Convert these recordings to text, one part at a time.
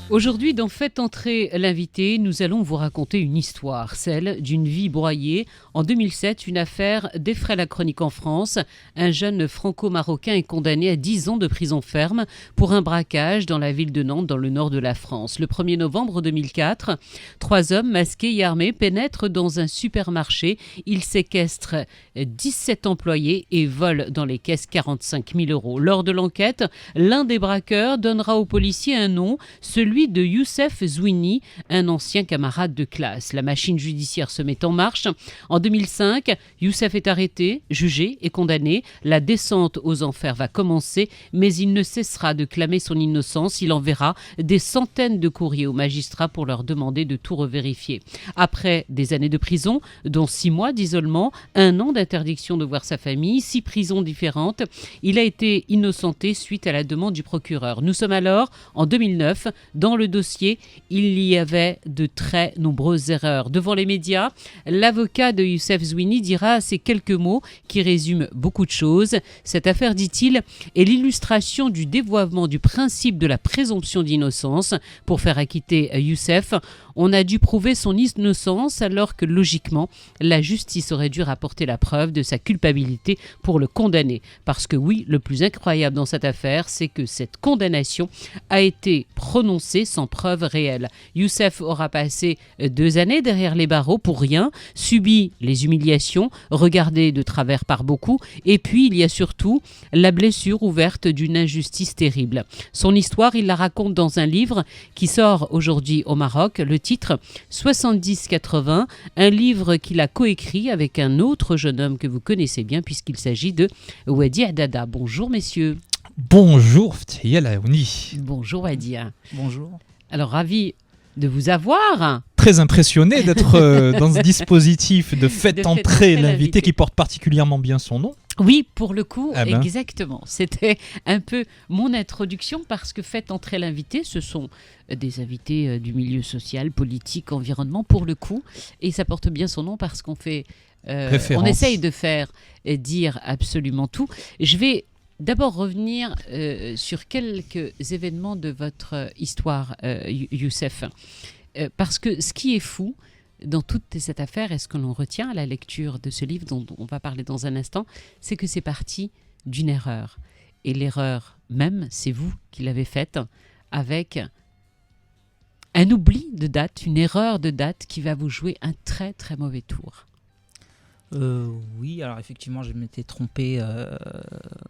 Aujourd'hui, dans Faites entrer l'invité, nous allons vous raconter une histoire, celle d'une vie broyée. En 2007, une affaire défraie la chronique en France. Un jeune franco-marocain est condamné à 10 ans de prison ferme pour un braquage dans la ville de Nantes, dans le nord de la France. Le 1er novembre 2004, 3 hommes masqués et armés pénètrent dans un supermarché. Ils séquestrent 17 employés et volent dans les caisses 45 000 euros. Lors de l'enquête, l'un des braqueurs donnera aux policiers un nom, celui de Youssef Zouini, un ancien camarade de classe. La machine judiciaire se met en marche. En 2005, Youssef est arrêté, jugé et condamné. La descente aux enfers va commencer, mais il ne cessera de clamer son innocence. Il enverra des centaines de courriers aux magistrats pour leur demander de tout revérifier. Après des années de prison, dont 6 mois d'isolement, 1 an d'interdiction de voir sa famille, 6 prisons différentes, il a été innocenté suite à la demande du procureur. Nous sommes alors en 2009. Dans le dossier, il y avait de très nombreuses erreurs. Devant les médias, l'avocat de Youssef Zouini dira ces quelques mots qui résument beaucoup de choses. Cette affaire, dit-il, est l'illustration du dévoiement du principe de la présomption d'innocence. Pour faire acquitter Youssef, on a dû prouver son innocence alors que logiquement, la justice aurait dû rapporter la preuve de sa culpabilité pour le condamner. Parce que oui, le plus incroyable dans cette affaire, c'est que cette condamnation a été prononcée sans preuve réelle. Youssef aura passé 2 années derrière les barreaux pour rien, subi les humiliations, regardé de travers par beaucoup, et puis il y a surtout la blessure ouverte d'une injustice terrible. Son histoire, il la raconte dans un livre qui sort aujourd'hui au Maroc, le titre 70-80, un livre qu'il a coécrit avec un autre jeune homme que vous connaissez bien puisqu'il s'agit de Wadi Adada. Bonjour messieurs. Bonjour Ftihia Laouni. Bonjour Wadi. Bonjour. Alors ravi de vous avoir. Très impressionné d'être dans ce dispositif de Faites entrer l'invité qui porte particulièrement bien son nom. Oui, pour le coup, exactement. C'était un peu mon introduction parce que Faites entrer l'invité, ce sont des invités du milieu social, politique, environnement, pour le coup. Et ça porte bien son nom parce qu'on fait, on essaye de faire dire absolument tout. Je vais d'abord revenir sur quelques événements de votre histoire, Youssef. Parce que ce qui est fou dans toute cette affaire, et ce que l'on retient à la lecture de ce livre dont on va parler dans un instant, c'est que c'est parti d'une erreur. Et l'erreur même, c'est vous qui l'avez faite avec un oubli de date, une erreur de date qui va vous jouer un très très mauvais tour. Oui, alors effectivement, je m'étais trompé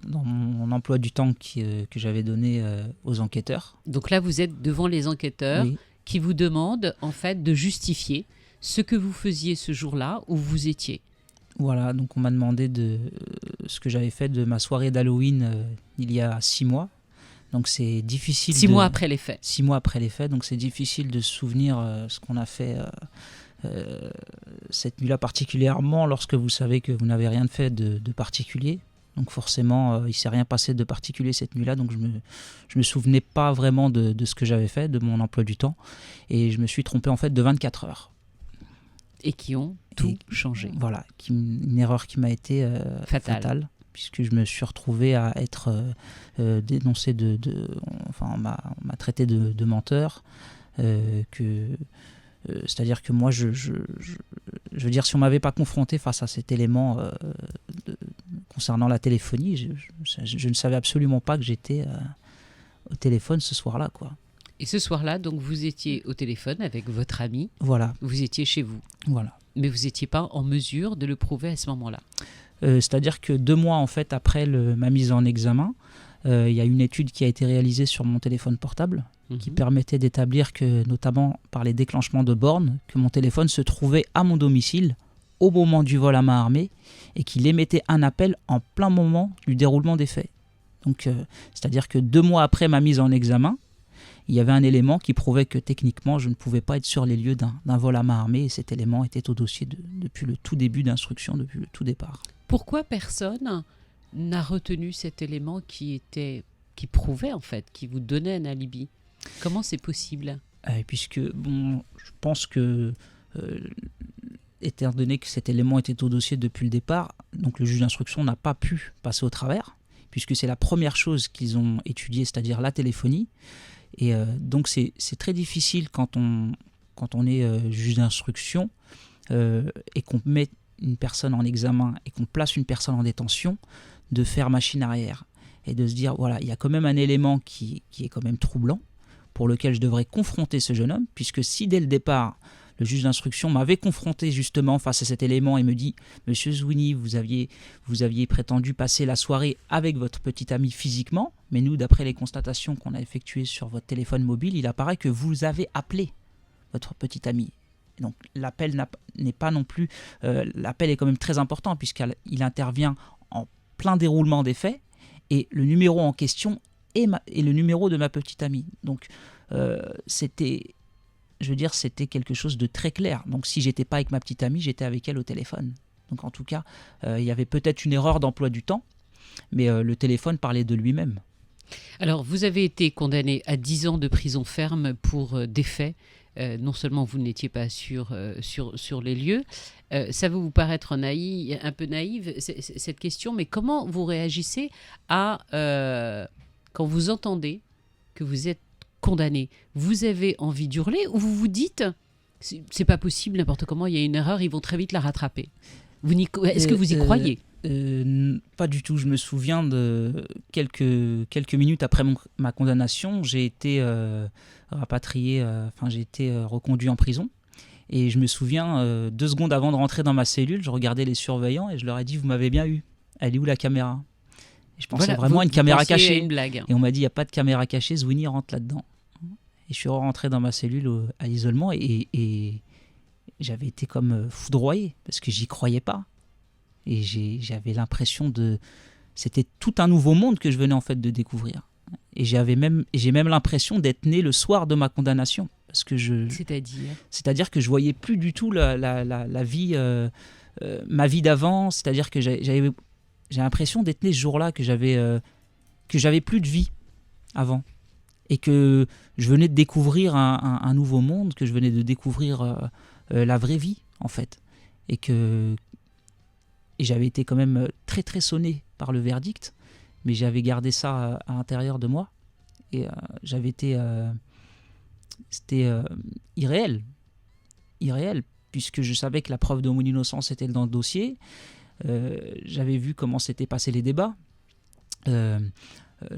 dans mon emploi du temps que j'avais donné aux enquêteurs. Donc là, vous êtes devant les enquêteurs qui vous demandent en fait de justifier ce que vous faisiez ce jour-là où vous étiez. Voilà, donc on m'a demandé de ce que j'avais fait de ma soirée d'Halloween il y a 6 mois. Donc c'est difficile. 6 mois après les faits. 6 mois après les faits, donc c'est difficile de se souvenir ce qu'on a fait cette nuit-là, particulièrement lorsque vous savez que vous n'avez rien fait de particulier. Donc forcément, il ne s'est rien passé de particulier cette nuit-là, donc je me souvenais pas vraiment de ce que j'avais fait, de mon emploi du temps. Et je me suis trompé en fait de 24 heures. Et qui ont tout changé. Voilà, une erreur qui m'a été fatale, puisque je me suis retrouvé à être dénoncé enfin, on m'a traité de menteur, c'est-à-dire que moi, je veux dire, si on ne m'avait pas confronté face à cet élément concernant la téléphonie, je ne savais absolument pas que j'étais au téléphone ce soir-là, quoi. Et ce soir-là, donc, vous étiez au téléphone avec votre ami. Voilà. Vous étiez chez vous. Voilà. Mais vous n'étiez pas en mesure de le prouver à ce moment-là. C'est-à-dire que 2 mois, en fait, après ma mise en examen, il y a une étude qui a été réalisée sur mon téléphone portable qui permettait d'établir que, notamment par les déclenchements de bornes, que mon téléphone se trouvait à mon domicile au moment du vol à main armée et qu'il émettait un appel en plein moment du déroulement des faits. Donc, c'est-à-dire que 2 mois après ma mise en examen, il y avait un élément qui prouvait que techniquement je ne pouvais pas être sur les lieux d'un vol à main armée, et cet élément était au dossier depuis le tout début d'instruction, depuis le tout départ. Pourquoi personne n'a retenu cet élément qui prouvait en fait, qui vous donnait un alibi? Comment c'est possible? Puisque je pense que étant donné que cet élément était au dossier depuis le départ, donc le juge d'instruction n'a pas pu passer au travers, puisque c'est la première chose qu'ils ont étudiée, c'est-à-dire la téléphonie. Et donc c'est très difficile quand on est juge d'instruction et qu'on met une personne en examen et qu'on place une personne en détention, de faire machine arrière et de se dire, voilà, il y a quand même un élément qui est quand même troublant, pour lequel je devrais confronter ce jeune homme, puisque si dès le départ, le juge d'instruction m'avait confronté justement face à cet élément et me dit « Monsieur Zouini, vous aviez prétendu passer la soirée avec votre petit ami physiquement, mais nous, d'après les constatations qu'on a effectuées sur votre téléphone mobile, il apparaît que vous avez appelé votre petit ami. » Donc l'appel n'est pas non plus... l'appel est quand même très important puisqu'il intervient en plein déroulement des faits et le numéro en question est le numéro de ma petite amie. Donc c'était quelque chose de très clair. Donc si j'étais pas avec ma petite amie, j'étais avec elle au téléphone. Donc en tout cas, il y avait peut-être une erreur d'emploi du temps, mais le téléphone parlait de lui-même. Alors vous avez été condamné à 10 ans de prison ferme pour des faits. Non seulement vous n'étiez pas sur les lieux, ça va vous paraître un peu naïve cette question, mais comment vous réagissez à quand vous entendez que vous êtes condamné? Vous avez envie d'hurler ou vous vous dites c'est pas possible, n'importe comment, il y a une erreur, ils vont très vite la rattraper? Est-ce que vous y croyez? Pas du tout. Je me souviens de quelques minutes après ma condamnation, j'ai été rapatrié, j'ai été reconduit en prison. Et je me souviens, 2 secondes avant de rentrer dans ma cellule, je regardais les surveillants et je leur ai dit « Vous m'avez bien eu. Elle est où la caméra ?» Et je pensais vraiment à une caméra cachée. Une blague. Et on m'a dit « Il n'y a pas de caméra cachée, Zouini rentre là-dedans. » Et je suis rentré dans ma cellule à l'isolement et j'avais été comme foudroyé parce que j'y croyais pas. Et j'avais l'impression c'était tout un nouveau monde que je venais en fait de découvrir. Et j'ai même l'impression d'être né le soir de ma condamnation. Parce que c'est-à-dire que je voyais plus du tout la vie, ma vie d'avant. C'est-à-dire que j'ai l'impression d'être né ce jour-là, que j'avais plus de vie avant. Et que je venais de découvrir un nouveau monde, que je venais de découvrir la vraie vie en fait. Et j'avais été quand même très très sonné par le verdict, mais j'avais gardé ça à l'intérieur de moi. Et j'avais été... c'était irréel, puisque je savais que la preuve de mon innocence était dans le dossier. J'avais vu comment s'étaient passés les débats,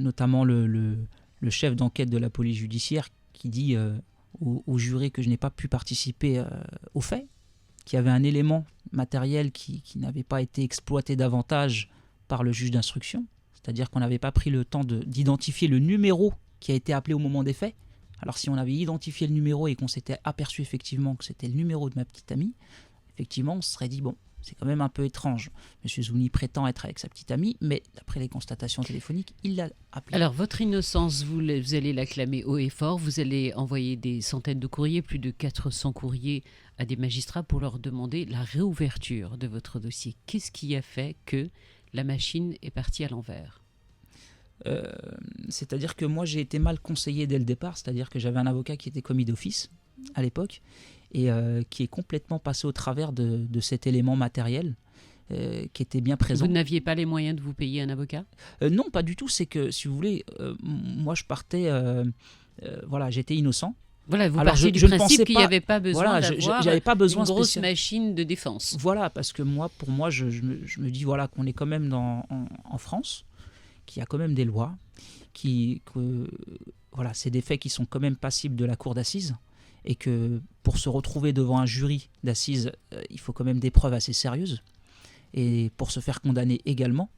notamment le chef d'enquête de la police judiciaire qui dit aux jurés que je n'ai pas pu participer aux faits, qu'il y avait un élément matériel qui n'avait pas été exploité davantage par le juge d'instruction, c'est-à-dire qu'on n'avait pas pris le temps d'identifier le numéro qui a été appelé au moment des faits. Alors si on avait identifié le numéro et qu'on s'était aperçu effectivement que c'était le numéro de ma petite amie, effectivement on se serait dit bon, c'est quand même un peu étrange. Monsieur Zouini prétend être avec sa petite amie, mais d'après les constatations téléphoniques, il l'a appelée. Alors votre innocence, vous allez l'acclamer haut et fort, vous allez envoyer des centaines de courriers, plus de 400 courriers à des magistrats pour leur demander la réouverture de votre dossier. Qu'est-ce qui a fait que la machine est partie à l'envers ? C'est-à-dire que moi j'ai été mal conseillé dès le départ, c'est-à-dire que j'avais un avocat qui était commis d'office à l'époque et qui est complètement passé au travers de cet élément matériel qui était bien présent. Vous n'aviez pas les moyens de vous payer un avocat ? Non, pas du tout, c'est que si vous voulez, moi je partais, j'étais innocent. Voilà, vous partiez du principe qu'il n'y avait pas besoin d'avoir une grosse machine de défense. Voilà, parce que pour moi, je me dis qu'on est quand même en France, qu'il y a quand même des lois, c'est des faits qui sont quand même passibles de la cour d'assises, et que pour se retrouver devant un jury d'assises, il faut quand même des preuves assez sérieuses, et pour se faire condamner également.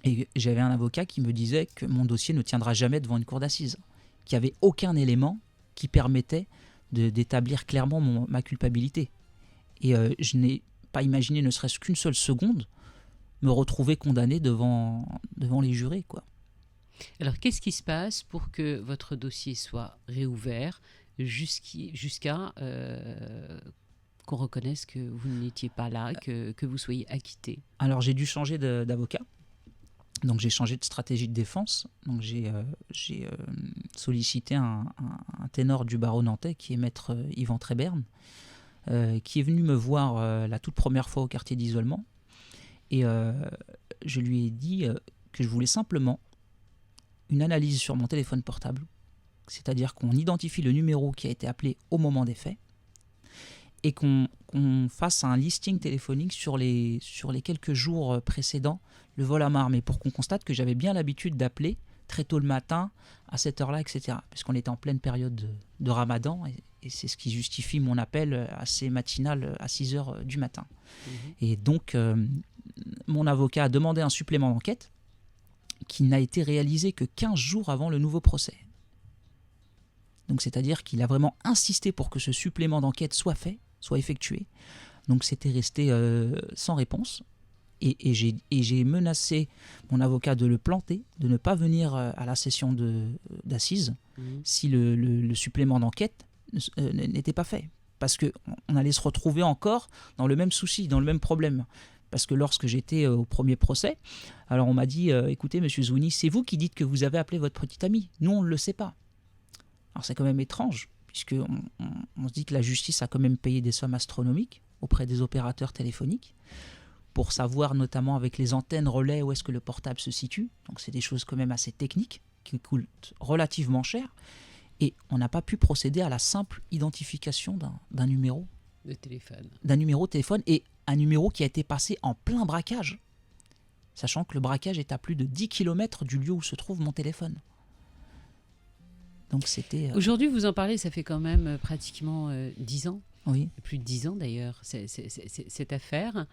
Et j'avais un avocat qui me disait que mon dossier ne tiendra jamais devant une cour d'assises, qu'il n'y avait aucun élément qui permettait d'établir clairement ma culpabilité. Et je n'ai pas imaginé, ne serait-ce qu'une seule seconde, me retrouver condamné devant les jurés, quoi. Alors, qu'est-ce qui se passe pour que votre dossier soit réouvert jusqu'à qu'on reconnaisse que vous n'étiez pas là, que vous soyez acquitté ? Alors, j'ai dû changer d'avocat. Donc, j'ai changé de stratégie de défense. Donc, j'ai sollicité un ténor du barreau nantais, qui est maître Yvan Tréberne, qui est venu me voir la toute première fois au quartier d'isolement. Et je lui ai dit que je voulais simplement une analyse sur mon téléphone portable, c'est-à-dire qu'on identifie le numéro qui a été appelé au moment des faits et qu'on fasse un listing téléphonique sur les quelques jours précédents le vol à main armé pour qu'on constate que j'avais bien l'habitude d'appeler très tôt le matin, à cette heure-là, etc. Puisqu'on était en pleine période de Ramadan et c'est ce qui justifie mon appel assez matinal à 6 heures du matin. Et donc, mon avocat a demandé un supplément d'enquête qui n'a été réalisé que 15 jours avant le nouveau procès. Donc, c'est-à-dire qu'il a vraiment insisté pour que ce supplément d'enquête soit fait, soit effectué. Donc, c'était resté sans réponse. Et j'ai menacé mon avocat de le planter, de ne pas venir à la session d'assises si le supplément d'enquête n'était pas fait. Parce qu'on allait se retrouver encore dans le même souci, dans le même problème. Parce que lorsque j'étais au premier procès, alors on m'a dit écoutez, monsieur Zouini, c'est vous qui dites que vous avez appelé votre petit ami. Nous, on ne le sait pas. Alors c'est quand même étrange, puisqu'on se dit que la justice a quand même payé des sommes astronomiques auprès des opérateurs téléphoniques pour savoir notamment avec les antennes relais où est-ce que le portable se situe. Donc c'est des choses quand même assez techniques qui coûtent relativement cher. Et on n'a pas pu procéder à la simple identification d'un numéro de téléphone. D'un numéro de téléphone et un numéro qui a été passé en plein braquage, sachant que le braquage est à plus de 10 km du lieu où se trouve mon téléphone. Donc c'était... Aujourd'hui, vous en parlez, ça fait quand même pratiquement 10 ans. Oui. Plus de 10 ans d'ailleurs, cette affaire.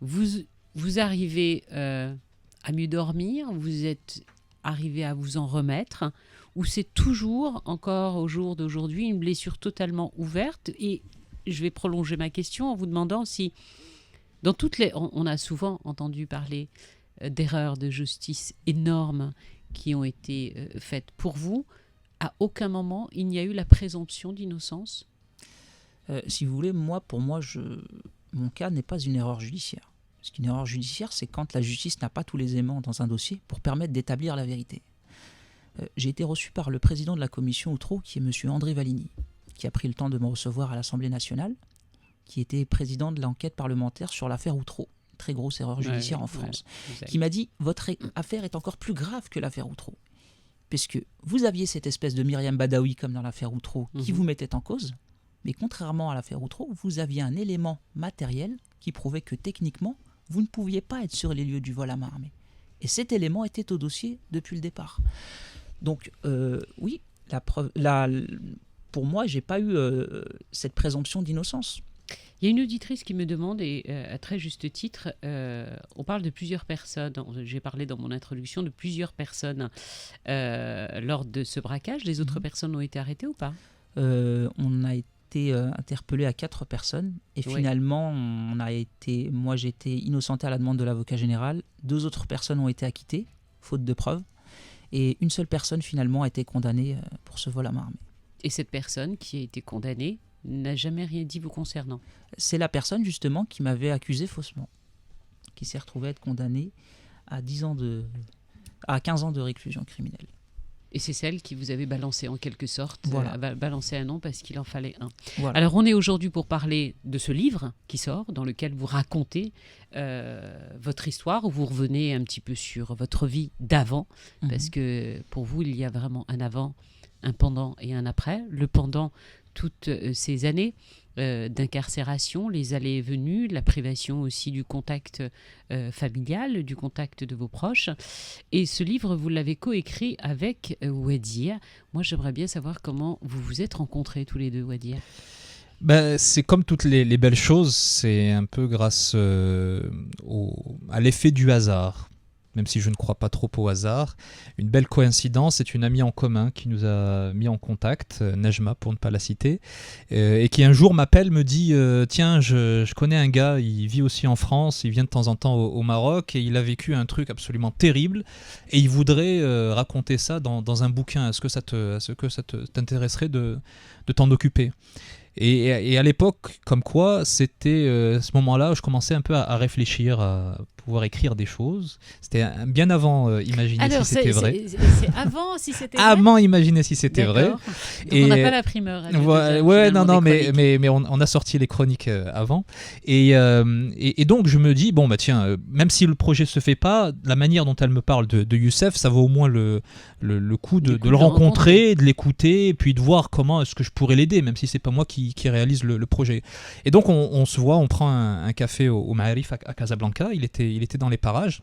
Vous arrivez à mieux dormir, vous êtes arrivé à vous en remettre, ou c'est toujours, encore au jour d'aujourd'hui, une blessure totalement ouverte? Et je vais prolonger ma question en vous demandant si, dans toutes les... On a souvent entendu parler d'erreurs de justice énormes qui ont été faites pour vous. À aucun moment, il n'y a eu la présomption d'innocence? Si vous voulez, pour moi, mon cas n'est pas une erreur judiciaire. Parce qu'une erreur judiciaire, c'est quand la justice n'a pas tous les éléments dans un dossier pour permettre d'établir la vérité. J'ai été reçu par le président de la commission Outreau, qui est M. André Valigny, qui a pris le temps de me recevoir à l'Assemblée nationale, qui était président de l'enquête parlementaire sur l'affaire Outreau, très grosse erreur judiciaire en France, qui m'a dit « Votre affaire est encore plus grave que l'affaire Outreau. » Puisque vous aviez cette espèce de Myriam Badaoui, comme dans l'affaire Outreau, qui vous mettait en cause, mais contrairement à l'affaire Outreau, vous aviez un élément matériel qui prouvait que techniquement, vous ne pouviez pas être sur les lieux du vol à main armée. Et cet élément était au dossier depuis le départ. Donc, oui, pour moi, je n'ai pas eu cette présomption d'innocence. Il y a une auditrice qui me demande, et à très juste titre, on parle de plusieurs personnes, j'ai parlé dans mon introduction de plusieurs personnes lors de ce braquage. Les autres personnes ont été arrêtées ou pas? On a été interpellé à 4 personnes et finalement, moi j'ai été innocenté à la demande de l'avocat général. 2 autres personnes ont été acquittées, faute de preuves, et une seule personne finalement a été condamnée pour ce vol à main armée. Et cette personne qui a été condamnée n'a jamais rien dit vous concernant? C'est la personne justement qui m'avait accusé faussement, qui s'est retrouvée être condamnée à 15 ans de réclusion criminelle. Et c'est celle qui vous avait balancé en quelque sorte, balancé un nom parce qu'il en fallait un. Voilà. Alors on est aujourd'hui pour parler de ce livre qui sort, dans lequel vous racontez votre histoire, où vous revenez un petit peu sur votre vie d'avant, parce que pour vous il y a vraiment un avant, un pendant et un après. Le pendant, toutes ces années d'incarcération, les allées et venues, la privation aussi du contact familial, du contact de vos proches. Et ce livre, vous l'avez coécrit avec Wadir. Moi, j'aimerais bien savoir comment vous vous êtes rencontrés tous les deux, Wadir. C'est comme toutes les belles choses, c'est un peu grâce à l'effet du hasard. Même si je ne crois pas trop au hasard. Une belle coïncidence, c'est une amie en commun qui nous a mis en contact, Najma pour ne pas la citer, et qui un jour m'appelle, me dit tiens, je connais un gars, il vit aussi en France, il vient de temps en temps au Maroc, et il a vécu un truc absolument terrible, et il voudrait raconter ça dans un bouquin. Est-ce que ça t'intéresserait de t'en occuper ? Et à l'époque, comme quoi, c'était à ce moment-là, je commençais un peu à réfléchir, à pouvoir écrire des choses. C'était bien avant imaginer Alors, si c'était vrai. c'est avant si c'était vrai. Avant imaginer si c'était vrai. Donc on n'a pas la primeur. Mais on a sorti les chroniques avant. Et donc je me dis, bon bah tiens, même si le projet se fait pas, la manière dont elle me parle de Youssef, ça vaut au moins le coup de le rencontrer, de l'écouter, et puis de voir comment est-ce que je pourrais l'aider, même si c'est pas moi qui réalise le projet. Et donc on se voit, on prend un café au Ma'arif à Casablanca, il était dans les parages,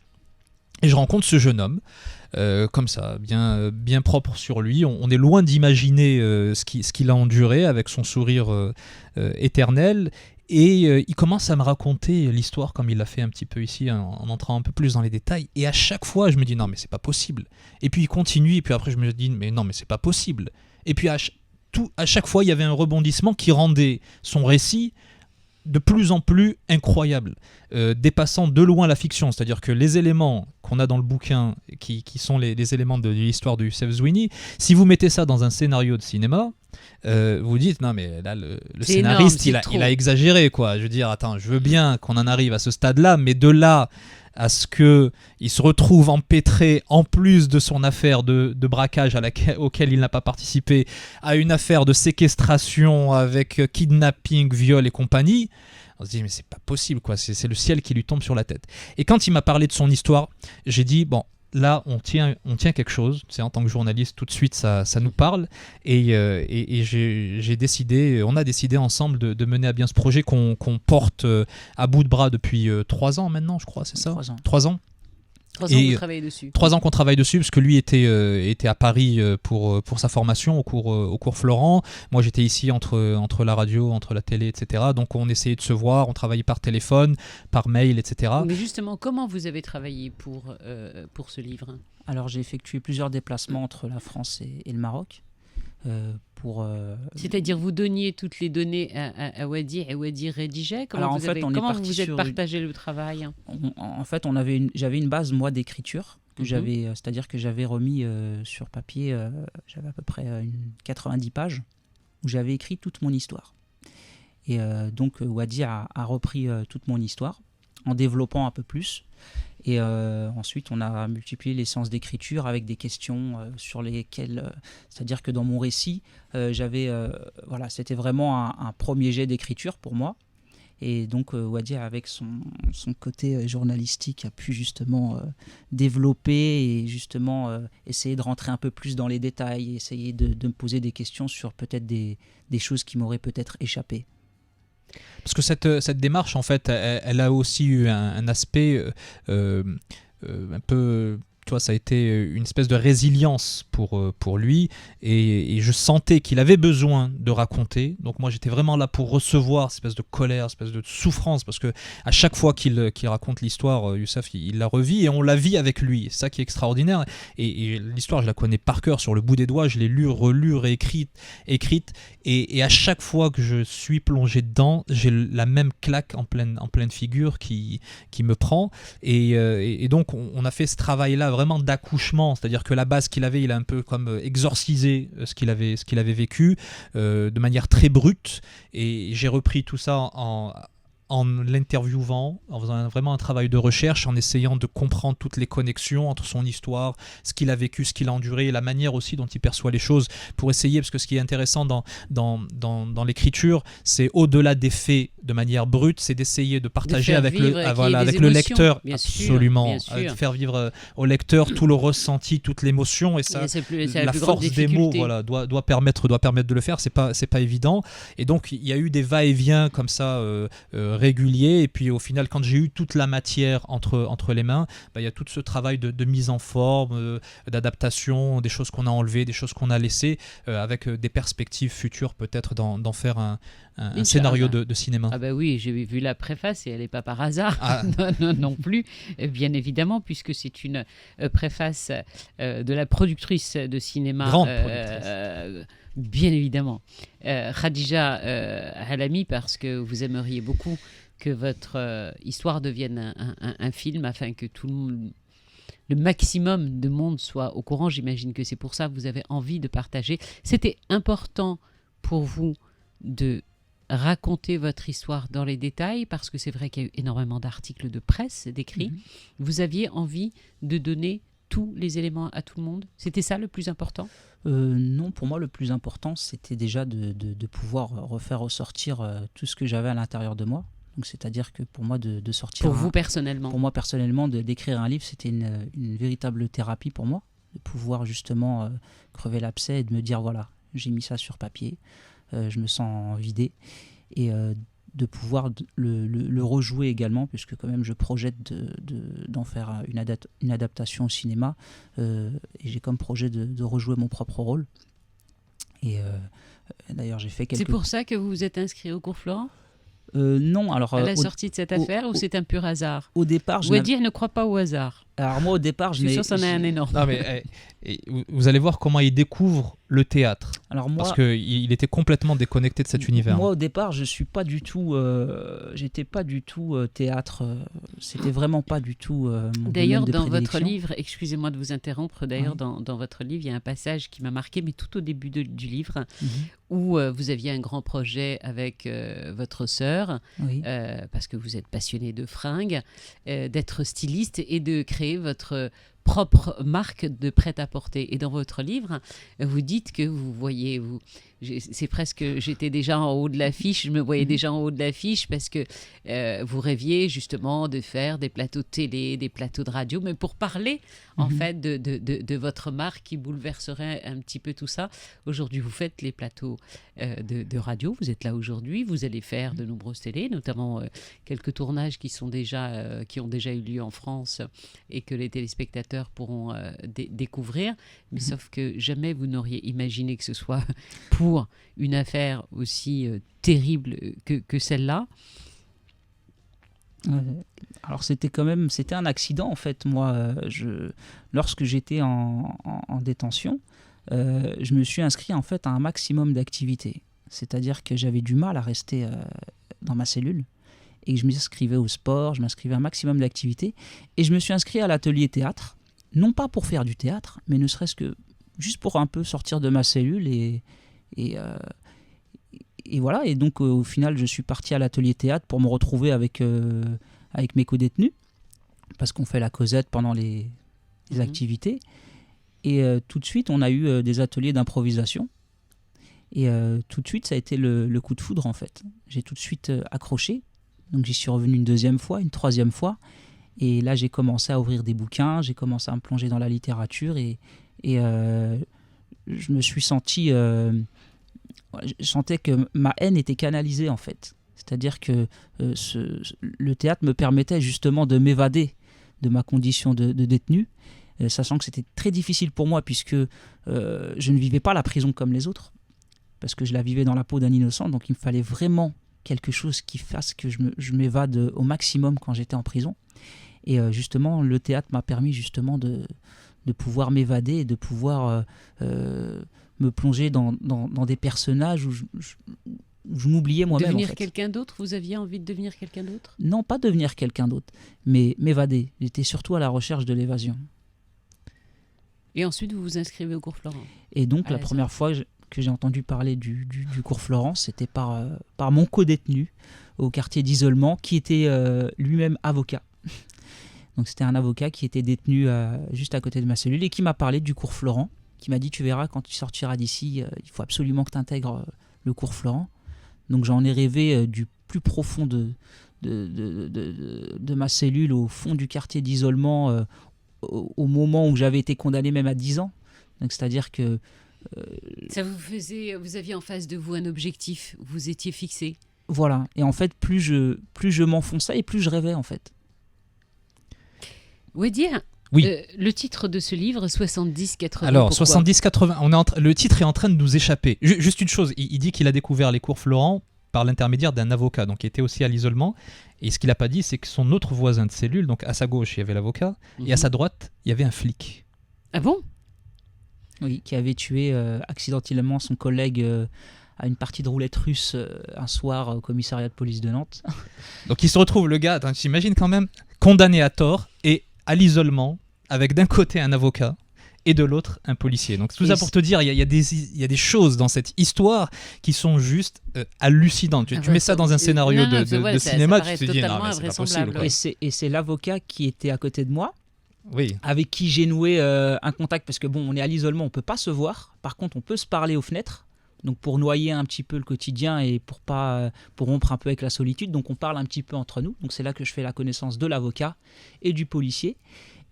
et je rencontre ce jeune homme, comme ça, bien propre sur lui. On est loin d'imaginer ce qu'il a enduré avec son sourire éternel. Et il commence à me raconter l'histoire comme il l'a fait un petit peu ici, en entrant un peu plus dans les détails. Et à chaque fois, je me dis non, mais c'est pas possible. Et puis il continue, et puis après, je me dis mais non, mais c'est pas possible. Et puis à chaque fois, il y avait un rebondissement qui rendait son récit de plus en plus incroyable, dépassant de loin la fiction. C'est-à-dire que les éléments qu'on a dans le bouquin, qui sont les éléments de l'histoire de Youssef Zouini, si vous mettez ça dans un scénario de cinéma, vous dites non mais là le scénariste énorme, il a exagéré quoi. Je veux dire attends, je veux bien qu'on en arrive à ce stade-là, mais de là à ce qu'il se retrouve empêtré, en plus de son affaire de braquage auquel il n'a pas participé, à une affaire de séquestration avec kidnapping, viol et compagnie, on se dit mais c'est pas possible quoi, c'est le ciel qui lui tombe sur la tête. Et quand il m'a parlé de son histoire, j'ai dit bon, là on tient quelque chose, c'est en tant que journaliste tout de suite ça nous parle, et on a décidé ensemble de mener à bien ce projet qu'on porte à bout de bras depuis 3 ans maintenant, je crois, c'est ça ? 3 ans. 3 ans que vous travaillez dessus. 3 ans qu'on travaille dessus, parce que lui était à Paris pour sa formation au cours Florent. Moi, j'étais ici entre la radio, entre la télé, etc. Donc, on essayait de se voir, on travaillait par téléphone, par mail, etc. Mais justement, comment vous avez travaillé pour ce livre ? Alors, j'ai effectué plusieurs déplacements entre la France et le Maroc. C'est-à-dire vous donniez toutes les données à Wadi et Wadi rédigeait. Comment vous vous êtes partagé le travail ? En fait, j'avais une base moi d'écriture que c'est-à-dire que j'avais remis sur papier. J'avais à peu près 90 pages où j'avais écrit toute mon histoire. Et donc Wadi a repris toute mon histoire en développant un peu plus. Et ensuite, on a multiplié les séances d'écriture avec des questions sur lesquelles... c'est-à-dire que dans mon récit, c'était vraiment un premier jet d'écriture pour moi. Et donc, Wadi, avec son côté journalistique, a pu justement développer et justement essayer de rentrer un peu plus dans les détails, essayer de me poser des questions sur peut-être des choses qui m'auraient peut-être échappé. Parce que cette démarche, en fait, elle a aussi eu un aspect un peu... Tu vois, ça a été une espèce de résilience pour lui, et je sentais qu'il avait besoin de raconter. Donc moi, j'étais vraiment là pour recevoir cette espèce de colère, cette espèce de souffrance, parce que à chaque fois qu'il raconte l'histoire, Youssef, il la revit, et on la vit avec lui. C'est ça qui est extraordinaire. Et l'histoire, je la connais par cœur sur le bout des doigts. Je l'ai lue, relue, réécrite, écrite, et à chaque fois que je suis plongé dedans, j'ai la même claque en pleine figure qui me prend. Et donc, on a fait ce travail-là vraiment d'accouchement, c'est-à-dire que la base qu'il avait, il a un peu comme exorcisé ce qu'il avait vécu de manière très brute, et j'ai repris tout ça en l'interviewant, en faisant vraiment un travail de recherche, en essayant de comprendre toutes les connexions entre son histoire, ce qu'il a vécu, ce qu'il a enduré, et la manière aussi dont il perçoit les choses, pour essayer, parce que ce qui est intéressant dans l'écriture, c'est au-delà des faits de manière brute, c'est d'essayer de partager avec le lecteur, absolument, de faire vivre au lecteur tout le ressenti, toute l'émotion, et ça, la force des mots, doit permettre de le faire. C'est pas évident, et donc il y a eu des va-et-vient comme ça régulier, et puis au final, quand j'ai eu toute la matière entre les mains, il y a tout ce travail de mise en forme, d'adaptation, des choses qu'on a enlevées, des choses qu'on a laissées, avec des perspectives futures peut-être d'en faire un scénario de cinéma. Ah bah oui, j'ai vu la préface et elle n'est pas par hasard, non plus, bien évidemment, puisque c'est une préface de la productrice de cinéma. Grande productrice. Bien évidemment. Khadija Halami, parce que vous aimeriez beaucoup que votre histoire devienne un film, afin que le maximum de monde soit au courant. J'imagine que c'est pour ça que vous avez envie de partager. C'était important pour vous de raconter votre histoire dans les détails, parce que c'est vrai qu'il y a eu énormément d'articles de presse décrits. Vous aviez envie de donner tous les éléments à tout le monde? C'était ça le plus important? Non, pour moi, le plus important, c'était déjà de pouvoir refaire ressortir tout ce que j'avais à l'intérieur de moi. Donc, c'est-à-dire que pour moi, de sortir... Pour vous personnellement? Pour moi, personnellement, d'écrire un livre, c'était une véritable thérapie pour moi. De pouvoir justement crever l'abcès et de me dire, voilà, j'ai mis ça sur papier, je me sens vidé. Et de pouvoir le rejouer également, puisque quand même je projette d'en faire une adaptation au cinéma, et j'ai comme projet de rejouer mon propre rôle. Et d'ailleurs j'ai fait quelques... C'est pour ça que vous vous êtes inscrit au cours Florent? Non, alors... à la sortie de cette affaire, ou c'est un pur hasard? Au départ... Ouedir ne croit pas au hasard. Alors moi au départ... Je suis sûr que c'en est un énorme. Non, mais vous allez voir comment il découvre le théâtre. Alors moi, parce qu'il était complètement déconnecté de cet univers. Moi au départ, je suis pas du tout... j'étais pas du tout théâtre. C'était vraiment pas du tout mon D'ailleurs, domaine de dans votre prédilection. livre, excusez-moi de vous interrompre, d'ailleurs, Oui. dans votre livre, il y a un passage qui m'a marqué, mais tout au début du livre, où vous aviez un grand projet avec votre sœur, Oui. parce que vous êtes passionné de fringues, d'être styliste et de créer votre propre marque de prêt-à-porter. Et dans votre livre, vous dites que vous voyez, c'est presque, j'étais déjà en haut de l'affiche, je me voyais déjà en haut de l'affiche, parce que vous rêviez justement de faire des plateaux de télé, des plateaux de radio, mais pour parler en fait de votre marque qui bouleverserait un petit peu tout ça. Aujourd'hui, vous faites les plateaux de radio, vous êtes là aujourd'hui, vous allez faire de nombreuses télés, notamment quelques tournages qui ont déjà eu lieu en France et que les téléspectateurs pourront découvrir, mais sauf que jamais vous n'auriez imaginé que ce soit pour une affaire aussi terrible que celle-là. Alors c'était un accident en fait. Moi, lorsque j'étais en détention, je me suis inscrit en fait à un maximum d'activités. C'est-à-dire que j'avais du mal à rester dans ma cellule et je m'inscrivais au sport, je m'inscrivais à un maximum d'activités et je me suis inscrit à l'atelier théâtre, non pas pour faire du théâtre, mais ne serait-ce que juste pour un peu sortir de ma cellule et voilà. Et donc au final je suis parti à l'atelier théâtre pour me retrouver avec mes co-détenus, parce qu'on fait la causette pendant les activités. Et tout de suite on a eu des ateliers d'improvisation et tout de suite ça a été le coup de foudre en fait. J'ai tout de suite accroché, donc j'y suis revenu une deuxième fois, une troisième fois, et là j'ai commencé à ouvrir des bouquins, j'ai commencé à me plonger dans la littérature et je me suis senti... je sentais que ma haine était canalisée en fait. C'est-à-dire que le théâtre me permettait justement de m'évader de ma condition de détenu, sachant que c'était très difficile pour moi puisque je ne vivais pas la prison comme les autres, parce que je la vivais dans la peau d'un innocent, donc il me fallait vraiment quelque chose qui fasse que je m'évade au maximum quand j'étais en prison. Et justement, le théâtre m'a permis justement de pouvoir m'évader et de pouvoir me plonger dans des personnages où je m'oubliais moi-même. Devenir en fait. Quelqu'un d'autre? Vous aviez envie de devenir quelqu'un d'autre? Non, pas devenir quelqu'un d'autre, mais m'évader. J'étais surtout à la recherche de l'évasion. Et ensuite, vous vous inscrivez au cours Florent? Et donc, la première fois que j'ai entendu parler du cours Florent, c'était par mon co-détenu au quartier d'isolement, qui était lui-même avocat. Donc c'était un avocat qui était détenu juste à côté de ma cellule et qui m'a parlé du cours Florent, qui m'a dit: tu verras, quand tu sortiras d'ici, il faut absolument que tu intègres le cours Florent. Donc j'en ai rêvé du plus profond de ma cellule, au fond du quartier d'isolement, au moment où j'avais été condamné même à 10 ans. Donc c'est-à-dire que... Ça vous aviez en face de vous un objectif, vous étiez fixé. Voilà, et en fait plus je m'enfonçais et plus je rêvais en fait. Ouedir, oui. Le titre de ce livre, 70-80. Alors, 70-80, le titre est en train de nous échapper. Juste une chose, il dit qu'il a découvert les cours Florent par l'intermédiaire d'un avocat, donc qui était aussi à l'isolement. Et ce qu'il n'a pas dit, c'est que son autre voisin de cellule, donc à sa gauche, il y avait l'avocat, et à sa droite, il y avait un flic. Ah bon? Oui, qui avait tué accidentellement son collègue à une partie de roulette russe un soir au commissariat de police de Nantes. Donc il se retrouve, le gars, t'imagines quand même, condamné à tort et à l'isolement, avec d'un côté un avocat et de l'autre un policier. Donc tout ça pour te dire, il y a des choses dans cette histoire qui sont juste hallucinantes. Tu mets ça dans un scénario de cinéma, tu te dis non mais c'est pas possible, quoi. Et c'est l'avocat qui était à côté de moi. Oui. Avec qui j'ai noué un contact, parce que bon, on est à l'isolement, on peut pas se voir. Par contre, on peut se parler aux fenêtres. Donc pour noyer un petit peu le quotidien et pour rompre un peu avec la solitude, donc on parle un petit peu entre nous. Donc c'est là que je fais la connaissance de l'avocat et du policier.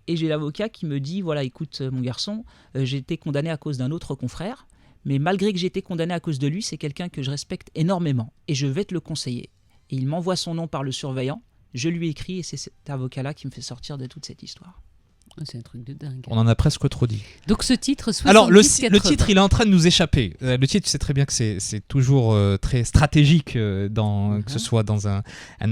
Et j'ai l'avocat qui me dit, voilà, écoute mon garçon, j'ai été condamné à cause d'un autre confrère, mais malgré que j'ai été condamné à cause de lui, c'est quelqu'un que je respecte énormément et je vais te le conseiller. Et il m'envoie son nom par le surveillant, je lui écris et c'est cet avocat-là qui me fait sortir de toute cette histoire. C'est un truc de dingue. On en a presque trop dit. Donc ce titre, 70-80. Alors le titre, il est en train de nous échapper. Le titre, tu sais très bien que c'est toujours très stratégique, que ce soit dans un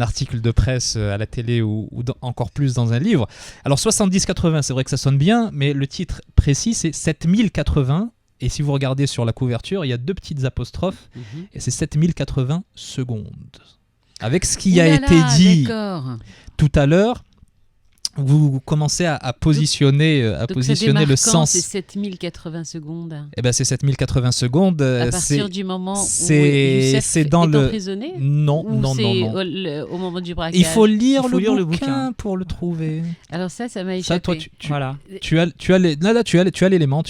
article de presse, à la télé ou encore plus dans un livre. Alors 70-80, c'est vrai que ça sonne bien, mais le titre précis, c'est 7080. Et si vous regardez sur la couverture, il y a 2 petites apostrophes, et c'est 7080 secondes. Avec ce qui a été dit tout à l'heure, vous commencez à positionner, le sens. C'est 7080 secondes. Eh ben c'est 7080 secondes. À partir du moment où Youssef est emprisonné. Non. Au moment du braquage. Il faut lire le bouquin pour le trouver. Alors ça m'a échappé. Ça, toi, voilà. tu as l'élément.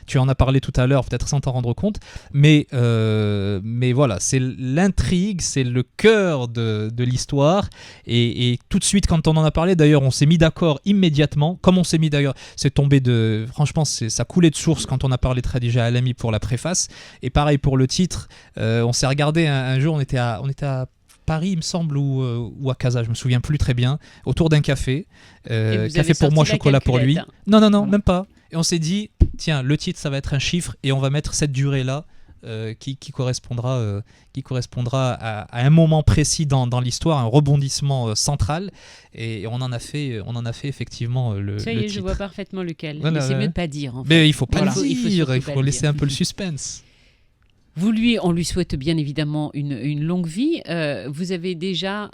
Tu en as parlé tout à l'heure, peut-être sans t'en rendre compte. Mais voilà, c'est l'intrigue, c'est le cœur de l'histoire. Et tout de suite, quand on en a parlé, d'ailleurs, on s'est mis d'accord immédiatement, comme on s'est mis d'ailleurs, c'est tombé de, franchement ça coulait de source quand on a parlé de Khadija Alami pour la préface, et pareil pour le titre, on s'est regardé un jour, on était à Paris il me semble, ou à Casa, je me souviens plus très bien, autour d'un café, café pour moi, chocolat pour lui, non, même pas, et on s'est dit, tiens, le titre ça va être un chiffre, et on va mettre cette durée là, qui correspondra à un moment précis dans l'histoire, un rebondissement central, et on en a fait effectivement le ça y est, titre. Je vois parfaitement lequel. Voilà, mais c'est mieux de pas dire. En fait. Mais il faut pas le dire, il faut laisser un peu le suspense. On lui souhaite bien évidemment une longue vie. Vous êtes déjà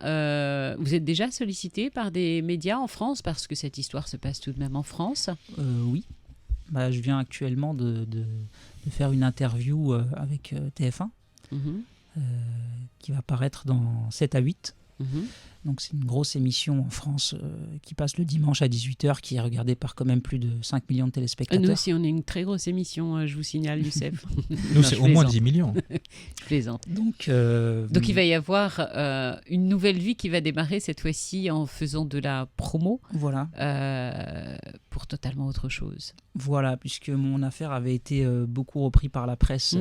sollicité par des médias en France, parce que cette histoire se passe tout de même en France. Oui. Je viens actuellement de faire une interview avec TF1 qui va paraître dans 7 à 8. Donc c'est une grosse émission en France qui passe le dimanche à 18h, qui est regardée par quand même plus de 5 millions de téléspectateurs. Nous aussi, on est une très grosse émission, je vous signale, Youssef. Nous, c'est au moins 10 millions. Je plaisante. Donc il va y avoir une nouvelle vie qui va démarrer cette fois-ci en faisant de la promo. Voilà. Pour totalement autre chose. Voilà, puisque mon affaire avait été beaucoup reprise par la presse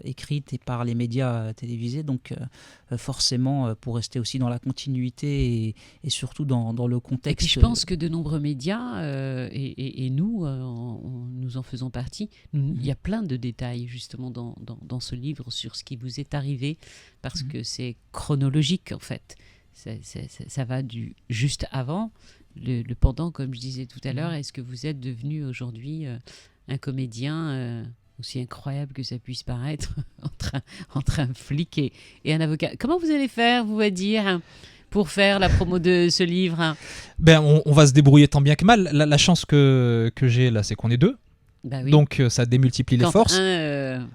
écrite et par les médias télévisés, donc forcément pour rester aussi dans la continuité et surtout dans le contexte. Et puis je pense que de nombreux médias, et nous, nous en faisons partie, il y a plein de détails justement dans ce livre sur ce qui vous est arrivé, parce que c'est chronologique en fait. Ça va du juste avant, le pendant, comme je disais tout à l'heure. Est-ce que vous êtes devenu aujourd'hui un comédien aussi incroyable que ça puisse paraître entre un flic et un avocat? Comment vous allez faire, vous, à dire, pour faire la promo de ce livre? On va se débrouiller tant bien que mal. La chance que j'ai là, c'est qu'on est 2. Bah oui. Donc ça démultiplie les forces.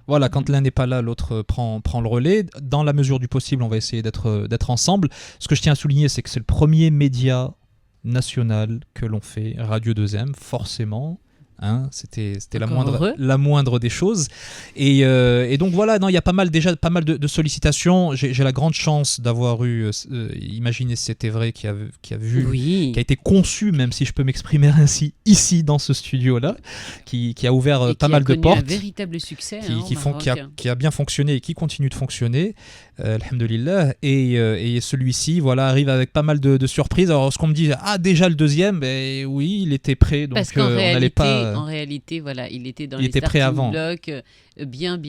Voilà, quand l'un n'est pas là, l'autre prend le relais. Dans la mesure du possible, on va essayer d'être ensemble. Ce que je tiens à souligner, c'est que c'est le premier média national que l'on fait, Radio 2M, forcément. C'était la moindre des choses, et donc voilà, il y a pas mal de sollicitations. J'ai la grande chance d'avoir eu Imaginez si c'était vrai, qui a été conçu, même si je peux m'exprimer ainsi, ici dans ce studio là, qui a ouvert pas mal de portes, un véritable succès, qui a bien fonctionné et qui continue de fonctionner, alhamdoulilah, et celui-ci arrive avec pas mal de surprises. Alors ce qu'on me dit, déjà le deuxième, oui, il était prêt, donc parce on n'allait pas. En réalité, voilà, il était dans les starting blocks bien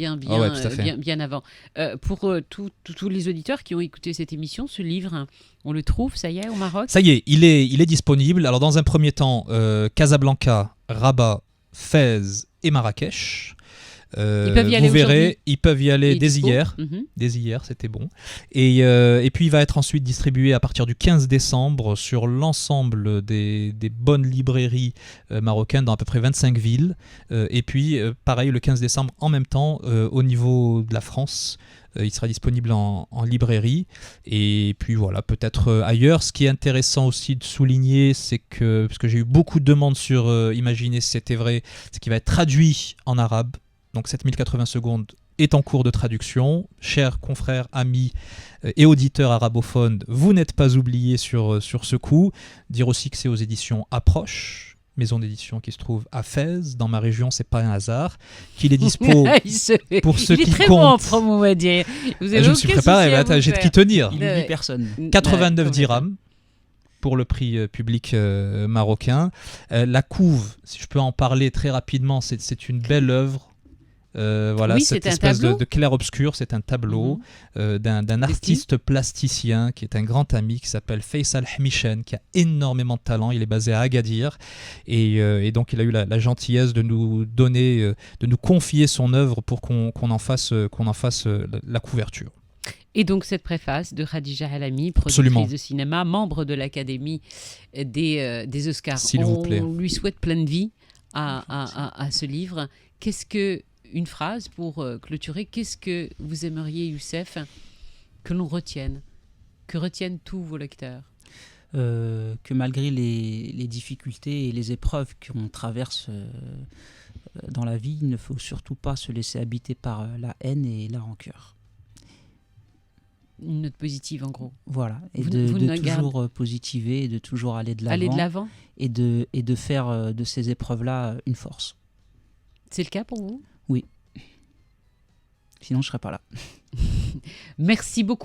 avant. Pour tous les auditeurs qui ont écouté cette émission, ce livre, on le trouve, ça y est, au Maroc? Ça y est, il est disponible. Alors dans un premier temps, Casablanca, Rabat, Fès et Marrakech. peuvent y aller vous verrez, aujourd'hui. ils peuvent y aller dès dispo. hier. Dès hier, c'était bon. Et puis, il va être ensuite distribué à partir du 15 décembre sur l'ensemble des bonnes librairies marocaines dans à peu près 25 villes. Et puis, pareil, le 15 décembre, en même temps, au niveau de la France, il sera disponible en librairie. Et puis voilà, peut-être ailleurs. Ce qui est intéressant aussi de souligner, c'est que, parce que j'ai eu beaucoup de demandes sur Imaginez si c'était vrai, c'est qu'il va être traduit en arabe. Donc 7080 secondes est en cours de traduction. Chers confrères, amis et auditeurs arabophones, vous n'êtes pas oubliés sur ce coup. Dire aussi que c'est aux éditions Approche, maison d'édition qui se trouve à Fès, dans ma région, c'est pas un hasard. Qu'il est dispo pour ceux qui Il est très bon en comptent. promo, on va dire. Vous avez Je me suis aucun préparé, souci mais à attends, vous j'ai de faire. qui tenir. Il Ouais. n'oublie personne. 89 Ouais, dirhams pour le prix public marocain. La couve, si je peux en parler très rapidement, c'est une belle œuvre. Voilà, Oui, cette c'est un espèce tableau. de clair-obscur, c'est un tableau d'un artiste plasticien qui est un grand ami qui s'appelle Faisal Hmishen, qui a énormément de talent. Il est basé à Agadir et donc il a eu la gentillesse de nous donner, de nous confier son œuvre pour qu'on en fasse la couverture. Et donc cette préface de Khadija Halami, productrice Absolument. de cinéma, membre de l'Académie des Oscars. S'il vous plaît. On lui souhaite plein de vie à ce livre. Une phrase pour clôturer, qu'est-ce que vous aimeriez, Youssef, que l'on retienne, que retiennent tous vos lecteurs? Que malgré les difficultés et les épreuves qu'on traverse dans la vie, il ne faut surtout pas se laisser habiter par la haine et la rancœur. Une note positive, en gros. Voilà, et Vous de toujours positiver, et de toujours aller de l'avant. Aller de l'avant. Et de faire de ces épreuves-là une force. C'est le cas pour vous? Oui. Sinon, je ne serais pas là. Merci beaucoup.